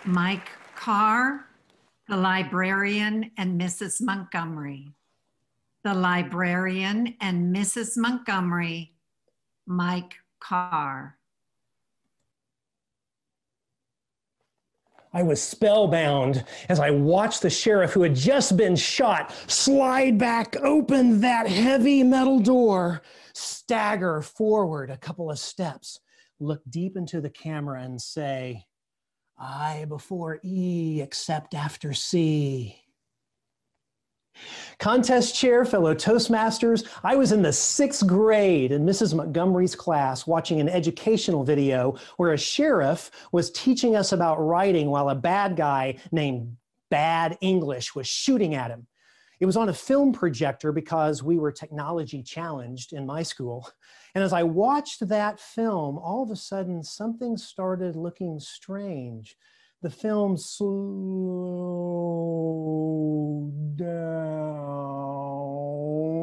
Mike Carr, the librarian and Mrs. Montgomery. The librarian and Mrs. Montgomery, Mike Carr. I was spellbound as I watched the sheriff who had just been shot slide back open that heavy metal door, stagger forward a couple of steps, look deep into the camera and say, I before E except after C. Contest chair, fellow Toastmasters, I was in the 6th grade in Mrs. Montgomery's class watching an educational video where a sheriff was teaching us about writing while a bad guy named Bad English was shooting at him. It was on a film projector because we were technology challenged in my school. And as I watched that film, all of a sudden something started looking strange. The film slowed down,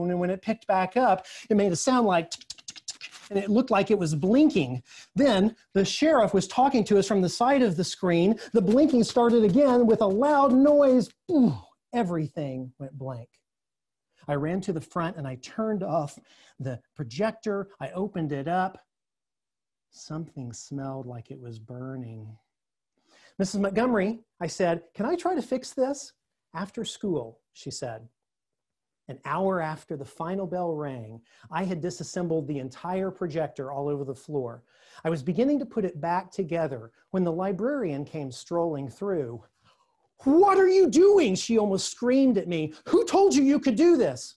and when it picked back up, it made a sound like tick, tick, tick, tick, and it looked like it was blinking. Then the sheriff was talking to us from the side of the screen. The blinking started again with a loud noise. Ooh, everything went blank. I ran to the front and I turned off the projector. I opened it up. Something smelled like it was burning. Mrs. Montgomery, I said, can I try to fix this? After school, she said. An hour after the final bell rang, I had disassembled the entire projector all over the floor. I was beginning to put it back together when the librarian came strolling through. What are you doing? She almost screamed at me. Who told you you could do this?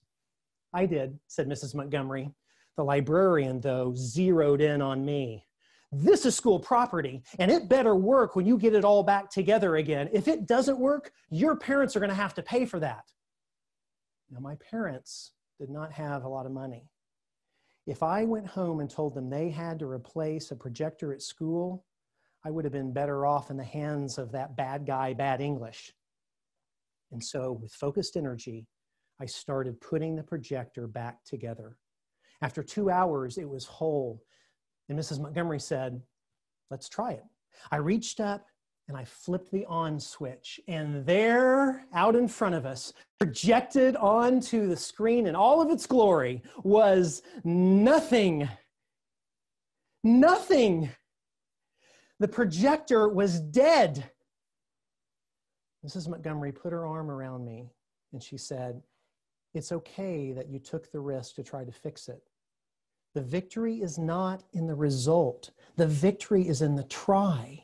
I did, said Mrs. Montgomery. The librarian, though, zeroed in on me. This is school property, and it better work when you get it all back together again. If it doesn't work, your parents are going to have to pay for that. Now, my parents did not have a lot of money. If I went home and told them they had to replace a projector at school, I would have been better off in the hands of that bad guy, Bad English. And so, with focused energy, I started putting the projector back together. After 2 hours, it was whole. And Mrs. Montgomery said, let's try it. I reached up and I flipped the on switch, and there, out in front of us, projected onto the screen in all of its glory, was nothing. Nothing. The projector was dead. Mrs. Montgomery put her arm around me and she said, it's okay that you took the risk to try to fix it. The victory is not in the result. The victory is in the try.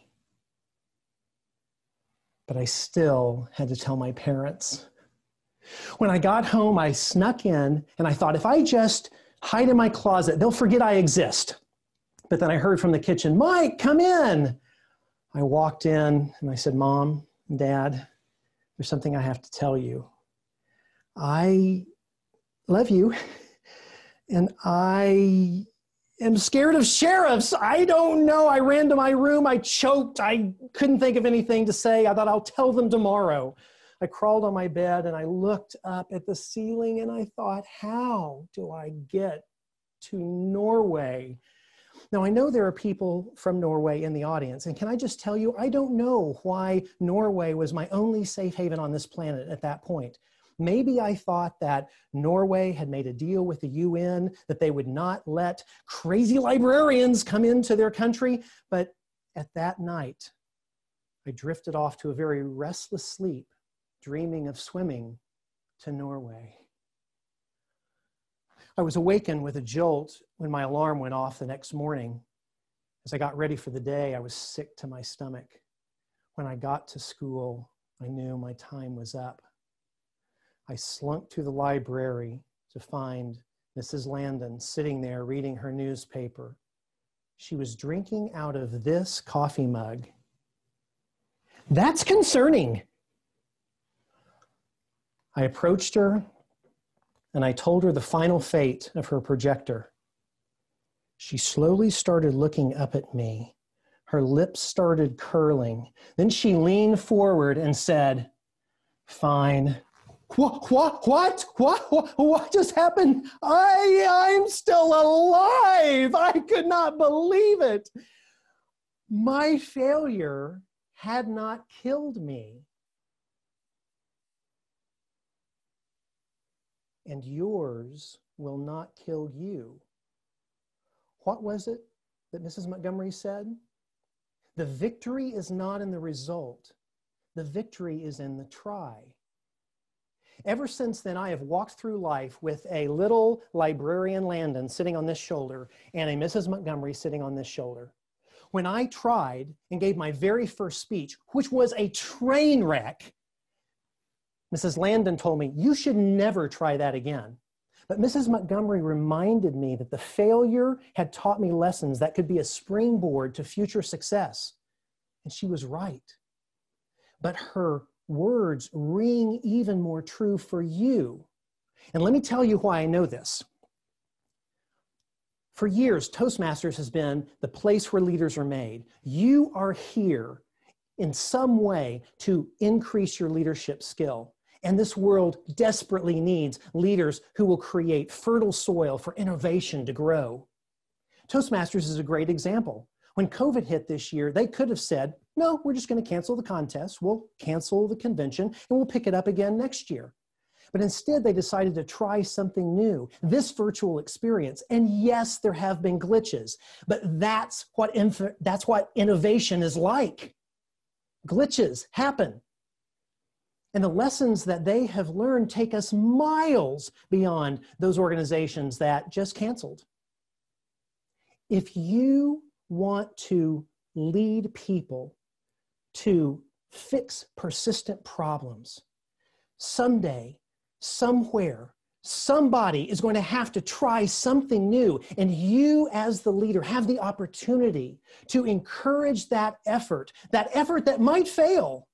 But I still had to tell my parents. When I got home, I snuck in and I thought, if I just hide in my closet, they'll forget I exist. But then I heard from the kitchen, Mike, come in. I walked in and I said, Mom, Dad, there's something I have to tell you. I love you. And I am scared of sheriffs. I don't know. I ran to my room. I choked. I couldn't think of anything to say. I thought I'll tell them tomorrow. I crawled on my bed and I looked up at the ceiling and I thought, how do I get to Norway? Now, I know there are people from Norway in the audience, and can I just tell you, I don't know why Norway was my only safe haven on this planet at that point. Maybe I thought that Norway had made a deal with the UN that they would not let crazy librarians come into their country. But at that night, I drifted off to a very restless sleep, dreaming of swimming to Norway. I was awakened with a jolt when my alarm went off the next morning. As I got ready for the day, I was sick to my stomach. When I got to school, I knew my time was up. I slunk to the library to find Mrs. Landon sitting there reading her newspaper. She was drinking out of this coffee mug. That's concerning. I approached her and I told her the final fate of her projector. She slowly started looking up at me. Her lips started curling. Then she leaned forward and said, fine. What just happened? I'm still alive. I could not believe it. My failure had not killed me. And yours will not kill you. What was it that Mrs. Montgomery said? The victory is not in the result. The victory is in the try. Ever since then, I have walked through life with a little librarian Landon sitting on this shoulder and a Mrs. Montgomery sitting on this shoulder. When I tried and gave my very first speech, which was a train wreck, Mrs. Landon told me, you should never try that again. But Mrs. Montgomery reminded me that the failure had taught me lessons that could be a springboard to future success. And she was right. But her words ring even more true for you. And let me tell you why I know this. For years, Toastmasters has been the place where leaders are made. You are here in some way to increase your leadership skill. And this world desperately needs leaders who will create fertile soil for innovation to grow. Toastmasters is a great example. When COVID hit this year, they could have said, no, we're just going to cancel the contest. We'll cancel the convention and we'll pick it up again next year. But instead, they decided to try something new, this virtual experience. And yes, there have been glitches, but that's what innovation is like. Glitches happen. And the lessons that they have learned take us miles beyond those organizations that just canceled. If you want to lead people to fix persistent problems, someday, somewhere, somebody is going to have to try something new. And you as the leader have the opportunity to encourage that effort that might fail,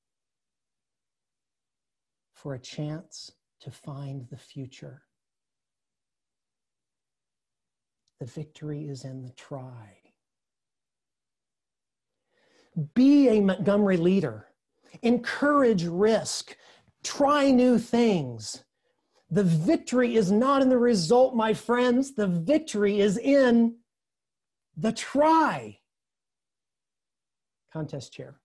for a chance to find the future. The victory is in the try. Be a Montgomery leader. Encourage risk. Try new things. The victory is not in the result, my friends. The victory is in the try. Contest chair.